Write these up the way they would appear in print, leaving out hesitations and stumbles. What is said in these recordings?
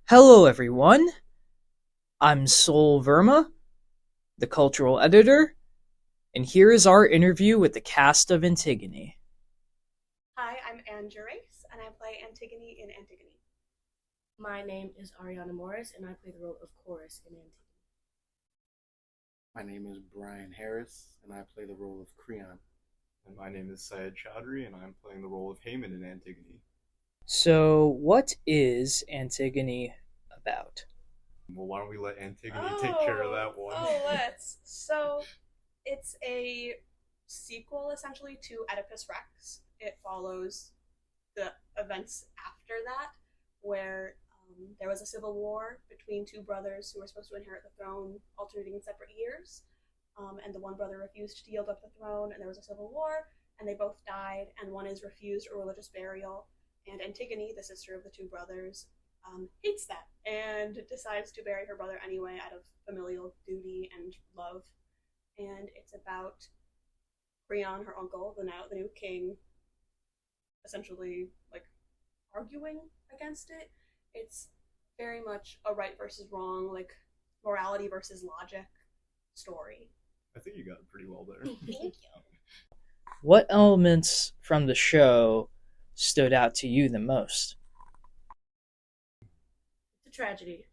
Hello, everyone. I'm Sol Verma, the cultural editor, and here is our interview with the cast of Antigone. Hi, I'm Anne Gerace, and I play Antigone in Antigone. My name is Ariana Morris, and I play the role of Chorus in Antigone. My name is Brian Harris, and I play the role of Creon. And my name is Syed Chowdhury, and I'm playing the role of Haman in Antigone. So, what is Antigone about? Well, why don't we let Antigone take care of that one? Let's. So, it's a sequel essentially to Oedipus Rex. It follows the events after that, where there was a civil war between two brothers who were supposed to inherit the throne, alternating in separate years. And the one brother refused to yield up the throne, and there was a civil war, and they both died, and one is refused a religious burial. And Antigone, the sister of the two brothers, hates that and decides to bury her brother anyway out of familial duty and love. And it's about Creon, her uncle, the new king, essentially like arguing against it. It's very much a right versus wrong, like morality versus logic story. I think you got it pretty well there. Thank you. What elements from the show stood out to you the most? It's a tragedy,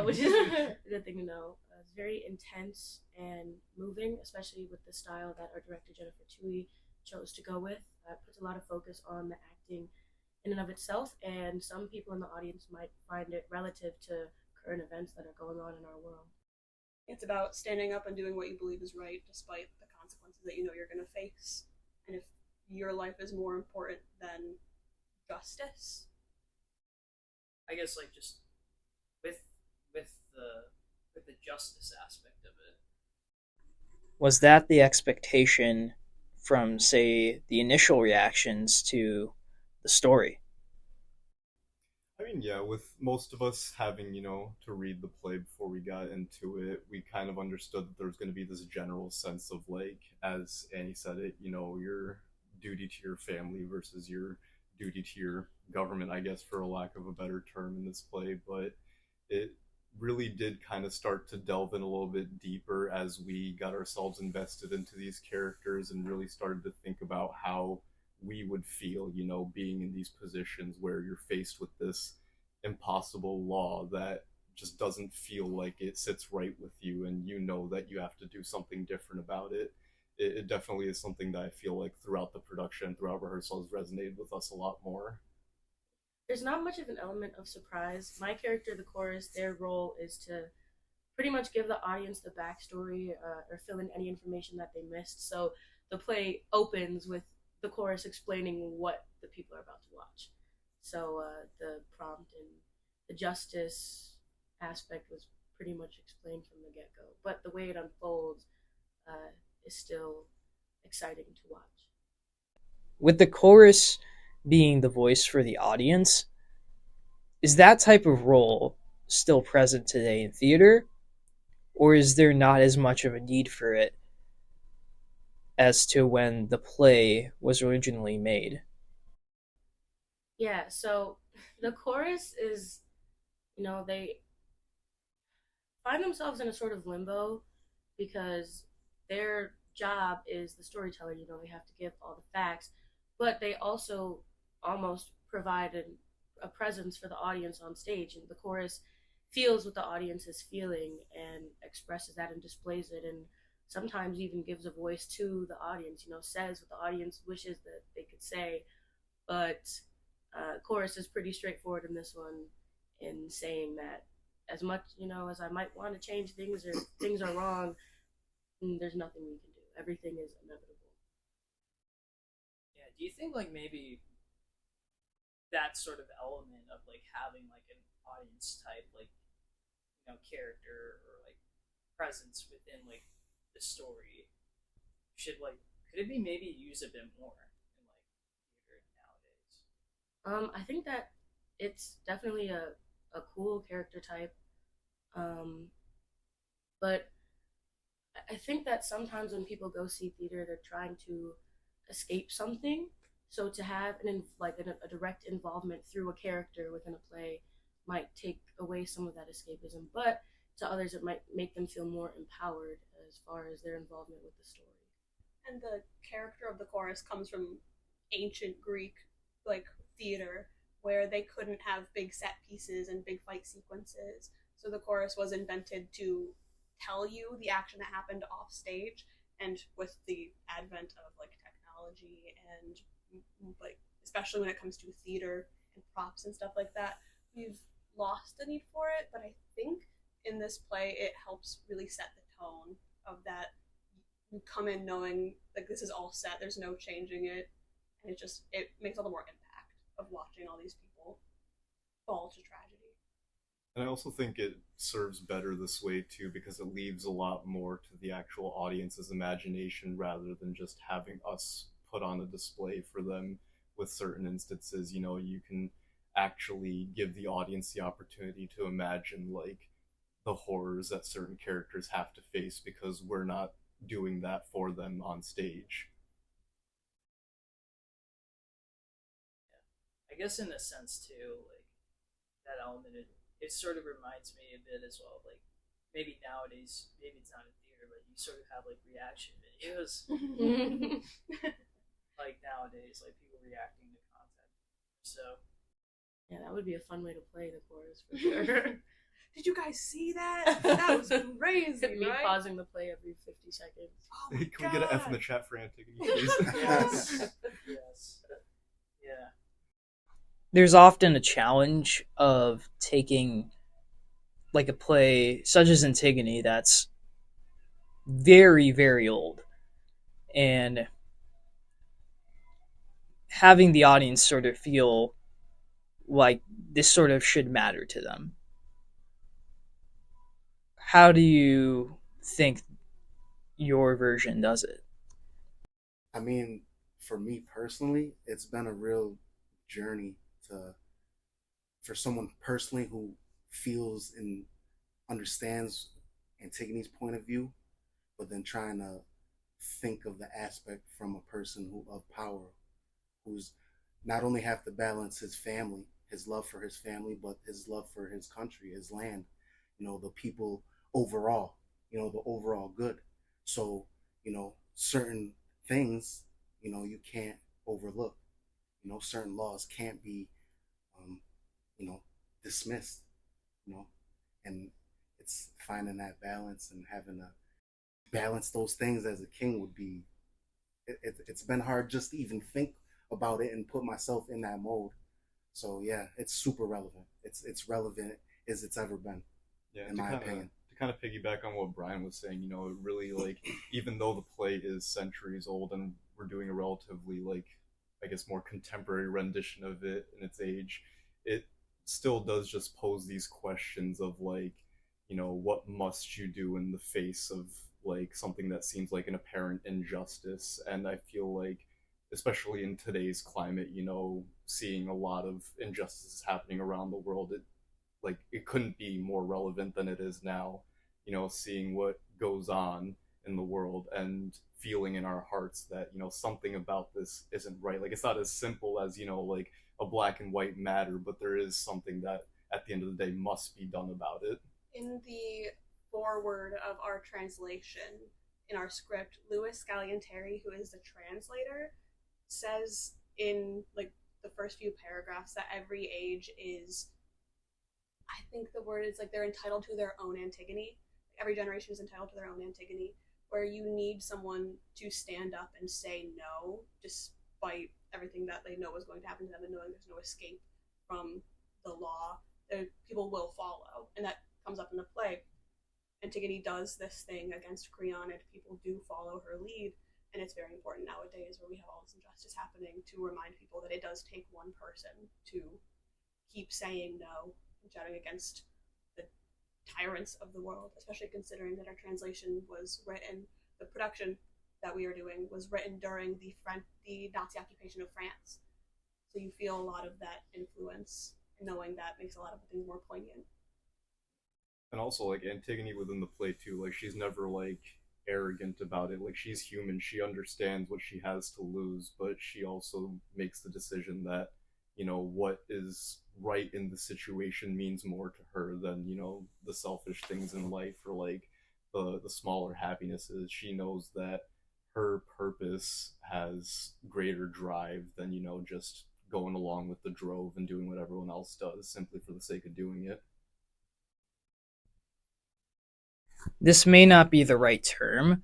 which is a good thing to know. It's very intense and moving, especially with the style that our director Jennifer Tui chose to go with. It puts a lot of focus on the acting in and of itself, and some people in the audience might find it relative to current events that are going on in our world. It's about standing up and doing what you believe is right despite the consequences that you know you're going to face. And if your life is more important than justice. I guess like just with with the with the justice aspect of it. Was that the expectation from, say, the initial reactions to the story? I mean, yeah, with most of us having, to read the play before we got into it, we kind of understood that there was going to be this general sense of, like, as Annie said it, your duty to your family versus your duty to your government, I guess, for a lack of a better term in this play. But it really did kind of start to delve in a little bit deeper as we got ourselves invested into these characters and really started to think about how we would feel, being in these positions where you're faced with this impossible law that just doesn't feel like it sits right with you, and you know that you have to do something different about it. It definitely is something that I feel like throughout the production, throughout rehearsals, resonated with us a lot more. There's not much of an element of surprise. My character, the chorus, their role is to pretty much give the audience the backstory or fill in any information that they missed. So the play opens with the chorus explaining what the people are about to watch. So the prompt and the justice aspect was pretty much explained from the get go. But the way it unfolds is still exciting to watch. With the chorus being the voice for the audience, is that type of role still present today in theater, or is there not as much of a need for it as to when the play was originally made? Yeah, so the chorus is, they find themselves in a sort of limbo because their job is the storyteller. They have to give all the facts, but they also almost provide a presence for the audience on stage. And the chorus feels what the audience is feeling and expresses that and displays it, and sometimes even gives a voice to the audience, says what the audience wishes that they could say. But chorus is pretty straightforward in this one in saying that as much as I might want to change things or things are wrong, there's nothing we can do. Everything is inevitable. Yeah. Do you think like maybe that sort of element of like having like an audience type like character or like presence within like the story should like could it be maybe used a bit more in like theater nowadays? I think that it's definitely a cool character type, but I think that sometimes when people go see theater, they're trying to escape something. So to have a direct involvement through a character within a play might take away some of that escapism. But to others, it might make them feel more empowered as far as their involvement with the story. And the character of the chorus comes from ancient Greek like theater where they couldn't have big set pieces and big fight sequences. So the chorus was invented to tell you the action that happened off stage. And with the advent of like technology and like especially when it comes to theater and props and stuff like that, we've lost the need for it. But I think in this play it helps really set the tone of that you come in knowing like this is all set, there's no changing it, and it makes all the more impact of watching all these people fall to tragedy. And I also think it serves better this way too because it leaves a lot more to the actual audience's imagination rather than just having us put on a display for them. With certain instances, you can actually give the audience the opportunity to imagine like the horrors that certain characters have to face because we're not doing that for them on stage. I guess in a sense too, like that element, it sort of reminds me a bit as well. Like maybe nowadays, maybe it's not in theater, but you sort of have like reaction videos. Like nowadays, like people reacting to content. So yeah, that would be a fun way to play the chorus for sure. Did you guys see that? That was crazy, Me right? pausing the play every 50 seconds. Oh Can we get an F in the chat for Antigone, please? yes, yes, yeah. There's often a challenge of taking like a play such as Antigone that's very, very old and having the audience sort of feel like this sort of should matter to them. How do you think your version does it? I mean, for me personally, it's been a real journey to for someone personally who feels and understands Antigone's point of view, but then trying to think of the aspect from a person who of power, who's not only have to balance his family, his love for his family, but his love for his country, his land, the people overall, the overall good. So, certain things, you can't overlook. Certain laws can't be, um, dismissed, you know, and it's finding that balance and having to balance those things as a king would be, it's been hard just to even think about it and put myself in that mode. So yeah, it's super relevant. It's relevant as it's ever been, Yeah, in my opinion. To kind of piggyback on what Brian was saying, it really like even though the play is centuries old and we're doing a relatively like I guess more contemporary rendition of it in its age, it still does just pose these questions of like, what must you do in the face of like something that seems like an apparent injustice? And I feel like especially in today's climate, seeing a lot of injustices happening around the world, it couldn't be more relevant than it is now. Seeing what goes on in the world and feeling in our hearts that something about this isn't right. Like it's not as simple as like a black and white matter, but there is something that at the end of the day must be done about it. In the foreword of our translation in our script, Louis Scalianteri, who is the translator, says in like the first few paragraphs that every age is, I think the word is like they're entitled to their own Antigone. Every generation is entitled to their own Antigone, where you need someone to stand up and say no, despite everything that they know is going to happen to them and knowing there's no escape from the law. People will follow, and that comes up in the play. Antigone does this thing against Creon, and people do follow her lead. And it's very important nowadays where we have all this injustice happening to remind people that it does take one person to keep saying no and shouting against the tyrants of the world, especially considering that our translation was written, the production that we are doing was written during the Nazi occupation of France. So you feel a lot of that influence, and knowing that makes a lot of things more poignant. And also like Antigone within the play too, like she's never like arrogant about it. Like she's human, she understands what she has to lose, but she also makes the decision that what is right in the situation means more to her than the selfish things in life, or like the smaller happinesses. She knows that her purpose has greater drive than just going along with the drove and doing what everyone else does simply for the sake of doing it. This may not be the right term,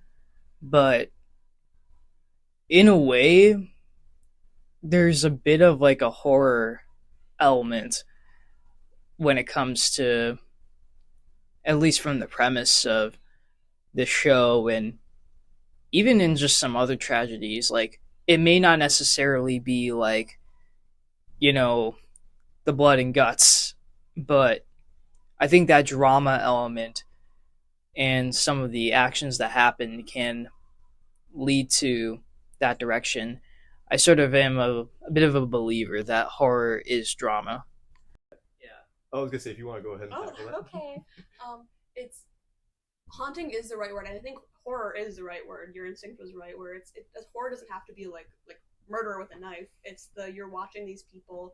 but in a way, there's a bit of like a horror element when it comes to, at least from the premise of the show, and even in just some other tragedies. Like, it may not necessarily be like, you know, the blood and guts, but I think that drama element and some of the actions that happen can lead to that direction. I sort of am a bit of a believer that horror is drama. Yeah. I was gonna say, if you want to go ahead and Oh, tackle that. okay. It's haunting is the right word, and I think horror is the right word. Your instinct was right. Where horror doesn't have to be like murder with a knife. It's you're watching these people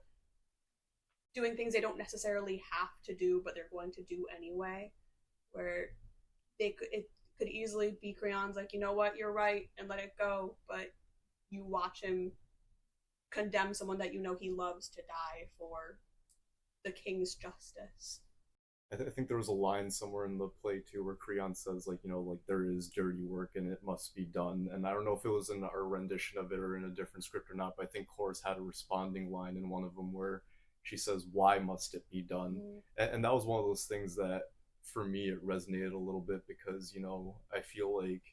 doing things they don't necessarily have to do, but they're going to do anyway. Where it could easily be Creon's like, you know what, you're right, and let it go, but you watch him condemn someone that you know he loves to die for the king's justice. I think there was a line somewhere in the play too where Creon says, like, like there is dirty work and it must be done. And I don't know if it was in our rendition of it or in a different script or not, but I think Chorus had a responding line in one of them where she says, "Why must it be done?" And that was one of those things that for me it resonated a little bit, because I feel like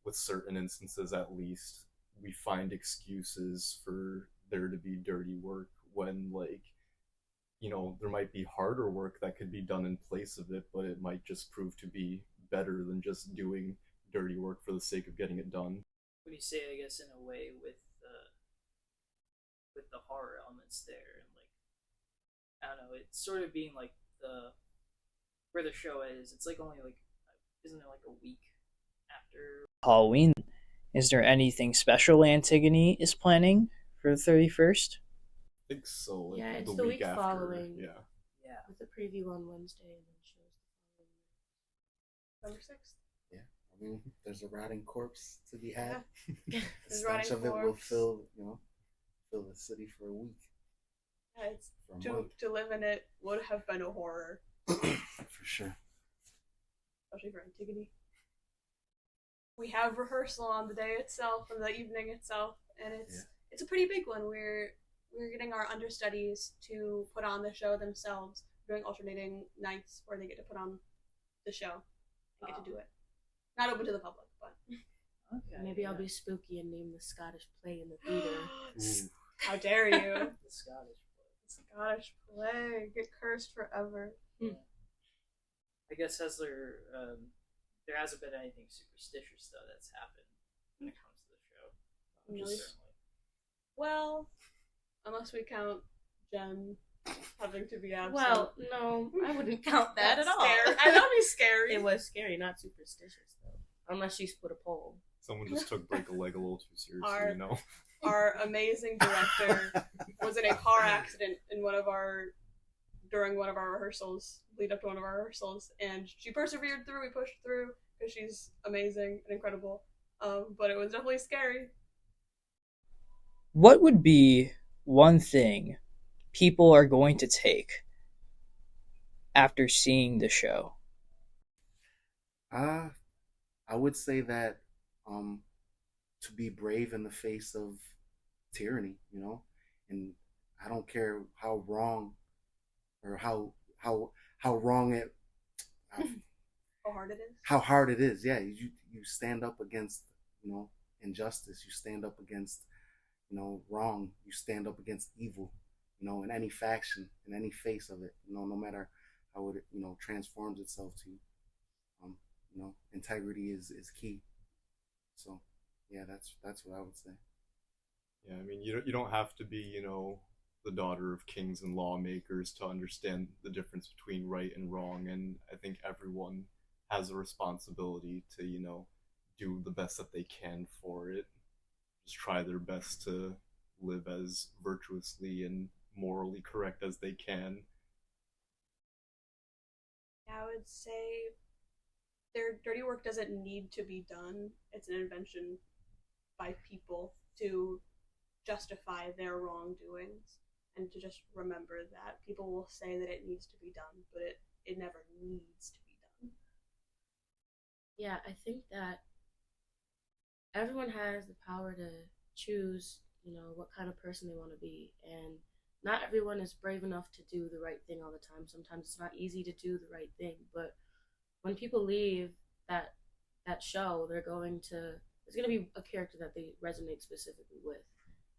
with certain instances at least we find excuses for there to be dirty work when, like, there might be harder work that could be done in place of it, but it might just prove to be better than just doing dirty work for the sake of getting it done. What do you say? I guess in a way with the horror elements there, and like, I don't know, it's sort of being like the where the show is. It's like only like, isn't it like a week after Halloween. Is there anything special Antigone is planning for the 31st? I think so. Like Yeah, it's the the week week after. following. Yeah. Yeah. With the preview on Wednesday and then shows the November 6th. Yeah, I mean, there's a rotting corpse to be had. Yeah. The There's stench rotting of it will corpse. fill the city for a week, Yeah, it's, for a month, to live in it would have been a horror, for sure. especially for Antigone. We have rehearsal on the day itself and the evening itself, and it's a pretty big one. We're getting our understudies to put on the show themselves, doing alternating nights where they get to put on the show and get to do it. Not open to the public, but Okay. Maybe I'll be spooky and name the Scottish play in the theater. Ooh. how dare you? The Scottish play. Scottish play, get cursed forever. I guess there hasn't been anything superstitious though that's happened when it comes to the show. Really? Certainly. Well, unless we count Jen having to be absent. Well, no, I wouldn't count that That's at all. scary. I know it'd be scary. It was scary, not superstitious though. Unless she split a pole. Someone just took Break a Leg a little too seriously, Our- Our amazing director was in a car accident during one of our rehearsals, lead up to one of our rehearsals, and she persevered through. We pushed through because she's amazing and incredible. But it was definitely scary. What would be one thing people are going to take after seeing the show? I would say that to be brave in the face of tyranny, and I don't care how wrong or how wrong it How hard it is. how hard it is. Yeah, you stand up against injustice. You stand up against wrong. You stand up against evil. In any faction, in any face of it. No matter how it transforms itself to you. Integrity is key. So yeah, that's what I would say. Yeah, I mean, you don't have to be, the daughter of kings and lawmakers to understand the difference between right and wrong, and I think everyone has a responsibility to, do the best that they can for it. Just try their best to live as virtuously and morally correct as they can. I would say their dirty work doesn't need to be done. It's an invention by people to justify their wrongdoings and to just remember that people will say that it needs to be done, but it never needs to be done. Yeah, I think that everyone has the power to choose, what kind of person they want to be. And not everyone is brave enough to do the right thing all the time. Sometimes it's not easy to do the right thing. But when people leave that show, there's going to be a character that they resonate specifically with.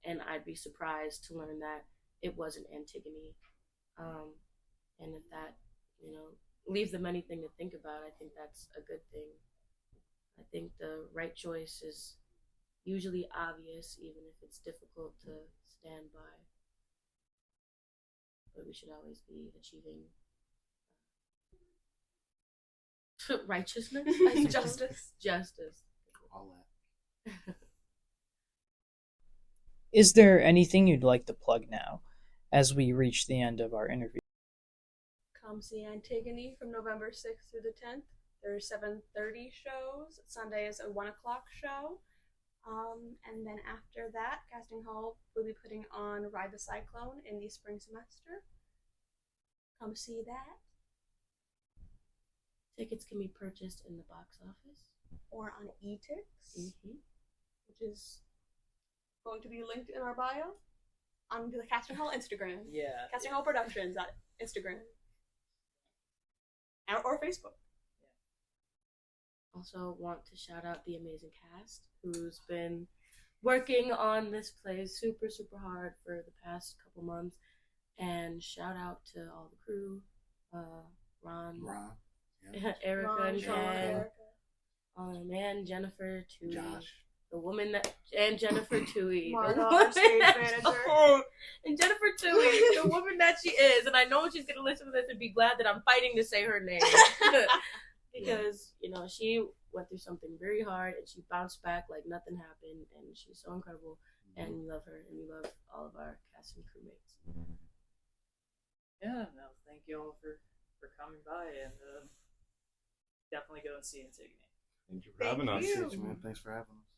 And I'd be surprised to learn that it wasn't Antigone. And if that, leaves them anything to think about, I think that's a good thing. I think the right choice is usually obvious, even if it's difficult to stand by. But we should always be achieving righteousness, justice. All that. Is there anything you'd like to plug now as we reach the end of our interview? Come see Antigone from November 6th through the 10th. There's 7:30 shows. Sunday is a 1 o'clock show. And then after that, Casting Hall will be putting on Ride the Cyclone in the spring semester. Come see that. Tickets can be purchased in the box office. Or on eTix, which is going to be linked in our bio on the Casting Hall Instagram. Yeah. Casting Hall Productions at Instagram. Or Facebook. Also want to shout out the amazing cast who's been working on this play super, super hard for the past couple months. And shout out to all the crew, Ron, yeah. Erica, Ron, and Sean, and Jennifer Tui, Josh, the woman and Jennifer Tui, Marta, our stage manager. And Jennifer Tui, the woman that she is. And I know she's gonna listen to this and be glad that I'm fighting to say her name. Because, she went through something very hard and she bounced back like nothing happened, and she's so incredible, and we love her, and we love all of our cast and crewmates. Yeah, no, thank you all for coming by, and definitely go and see Antigone. Thank you for having us. Appreciate you, man. Thanks for having us.